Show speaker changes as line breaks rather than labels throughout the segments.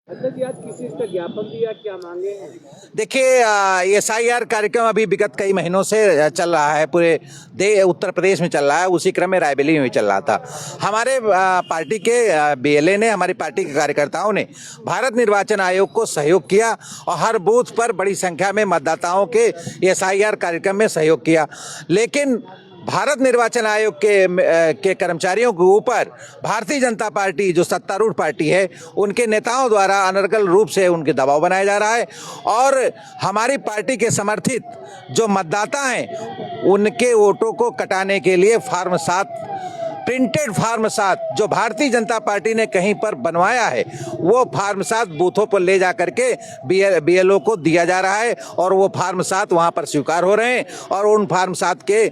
अच्छा जी, आज किसी चीज का ज्ञापन दिया, क्या मांगे हैं?
देखिए, SIR कार्यक्रम अभी विगत कई महीनों से चल रहा है, पूरे उत्तर प्रदेश में चल रहा है। उसी क्रम में रायबरेली में भी चल रहा था। हमारे पार्टी के BLA ने, हमारी पार्टी के कार्यकर्ताओं ने भारत निर्वाचन आयोग को सहयोग किया और हर बूथ पर बड़ी संख्या में मतदाताओं के SIR कार्यक्रम में सहयोग किया। लेकिन भारत निर्वाचन आयोग के कर्मचारियों के ऊपर भारतीय जनता पार्टी, जो सत्तारूढ़ पार्टी है, उनके नेताओं द्वारा अनर्गल रूप से उनके दबाव बनाया जा रहा है और हमारी पार्टी के समर्थित जो मतदाता हैं उनके वोटों को कटाने के लिए फार्म 7, प्रिंटेड फार्म 7 जो भारतीय जनता पार्टी ने कहीं पर बनवाया है, वो फार्म 7 बूथों पर ले जा करके BLO को दिया जा रहा है और वो फार्म 7 वहां पर स्वीकार हो रहे हैं और उन फार्म 7 के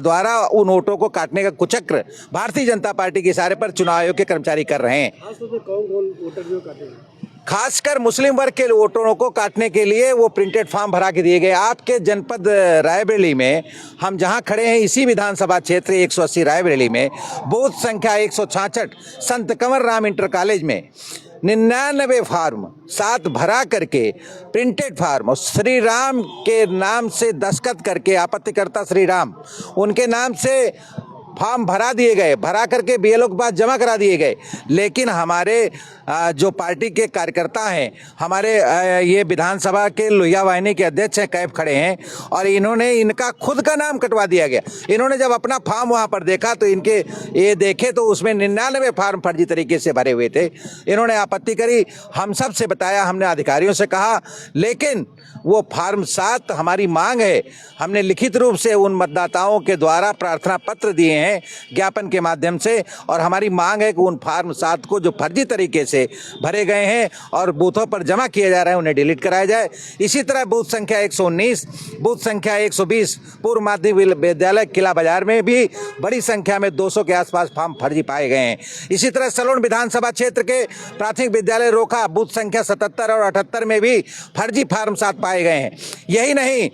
द्वारा उन वोटों को काटने का कुचक्र भारतीय जनता पार्टी के इशारे पर चुनाव आयोग के कर्मचारी कर रहे हैं।
कौन वोटर जो काटेंगे?
खासकर मुस्लिम वर्ग के वोटरों को काटने के लिए वो प्रिंटेड फॉर्म भरा के दिए गए। आपके जनपद रायबरेली में, हम जहां खड़े हैं इसी विधानसभा क्षेत्र 180 रायबरेली में, बूथ संख्या 166 संत कंवर राम इंटर कॉलेज में 99 फार्म 7 भरा करके प्रिंटेड फार्म और श्री राम के नाम से दस्तखत करके, आपत्तिकर्ता श्री राम, उनके नाम से फॉर्म भरा दिए गए, भरा करके BLO के पास जमा करा दिए गए। लेकिन हमारे जो पार्टी के कार्यकर्ता हैं, हमारे ये विधानसभा के लोहिया वाहिनी के अध्यक्ष हैं, कैफ खड़े हैं, और इन्होंने इनका खुद का नाम कटवा दिया गया। इन्होंने जब अपना फॉर्म वहाँ पर देखा तो इनके ये देखे तो उसमें 99 फार्म फर्जी तरीके से भरे हुए थे। इन्होंने आपत्ति करी, हम सब से बताया, हमने अधिकारियों से कहा, लेकिन वो फार्म 7 हमारी मांग है। हमने लिखित रूप से उन मतदाताओं के द्वारा प्रार्थना पत्र दिए हैं ज्ञापन के माध्यम से, और हमारी मांग है कि उन फार्म 7 को जो फर्जी तरीके से भरे गए हैं और बूथों पर जमा किए जा रहे हैं उन्हें डिलीट कराया जाए। इसी तरह बूथ संख्या 119, बूथ संख्या 120 पूर्व माध्यमिक विद्यालय किला बाजार में भी बड़ी संख्या में 200 के आसपास फार्म फर्जी पाए गए हैं। इसी तरह सलोन विधानसभा क्षेत्र के प्राथमिक विद्यालय रोका बूथ संख्या 77 और 78 में भी फर्जी फार्म 7 पाए गए हैं। यही नहीं,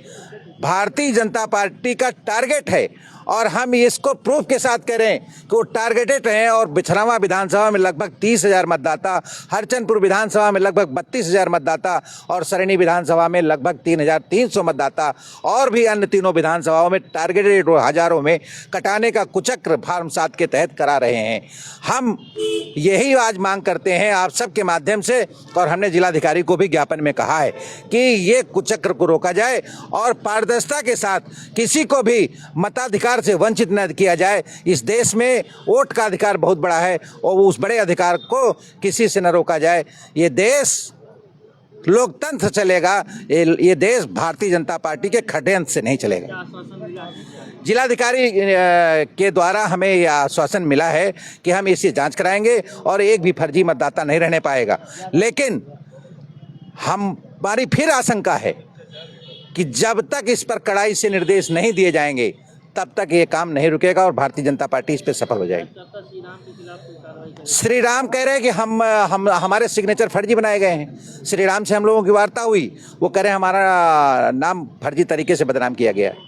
भारतीय जनता पार्टी का टारगेट है और हम इसको प्रूफ के साथ कह रहे हैं कि वो टारगेटेड हैं और बिछरावा विधानसभा में लगभग 30,000 मतदाता, हरचंदपुर विधानसभा में लगभग 32,000 मतदाता और सरैनी विधानसभा में लगभग 3,300 मतदाता और भी अन्य तीनों विधानसभाओं में टारगेटेड हजारों में कटाने का कुचक्र फार्म 7 के तहत करा रहे हैं। हम यही आज मांग करते हैं आप सबके माध्यम से, और हमने जिलाधिकारी को भी ज्ञापन में कहा है कि ये कुचक्र को रोका जाए और पारदर्शिता के साथ किसी को भी मताधिकार से वंचित न किया जाए। इस देश में वोट का अधिकार बहुत बड़ा है और उस बड़े अधिकार को किसी से न रोका जाए। ये देश लोकतंत्र चलेगा, ये देश भारतीय जनता पार्टी के षड्यंत्र से नहीं चलेगा। जिलाधिकारी के द्वारा हमें यह आश्वासन मिला है कि हम इसकी जांच कराएंगे और एक भी फर्जी मतदाता नहीं रहने पाएगा। लेकिन हमारी फिर आशंका है कि जब तक इस पर कड़ाई से निर्देश नहीं दिए जाएंगे तब तक ये काम नहीं रुकेगा और भारतीय जनता पार्टी इस पे सफल हो जाएगी। श्री राम कह रहे हैं कि हमारे सिग्नेचर फर्जी बनाए गए हैं। श्री राम से हम लोगों की वार्ता हुई, वो कह रहे हैं हमारा नाम फर्जी तरीके से बदनाम किया गया है।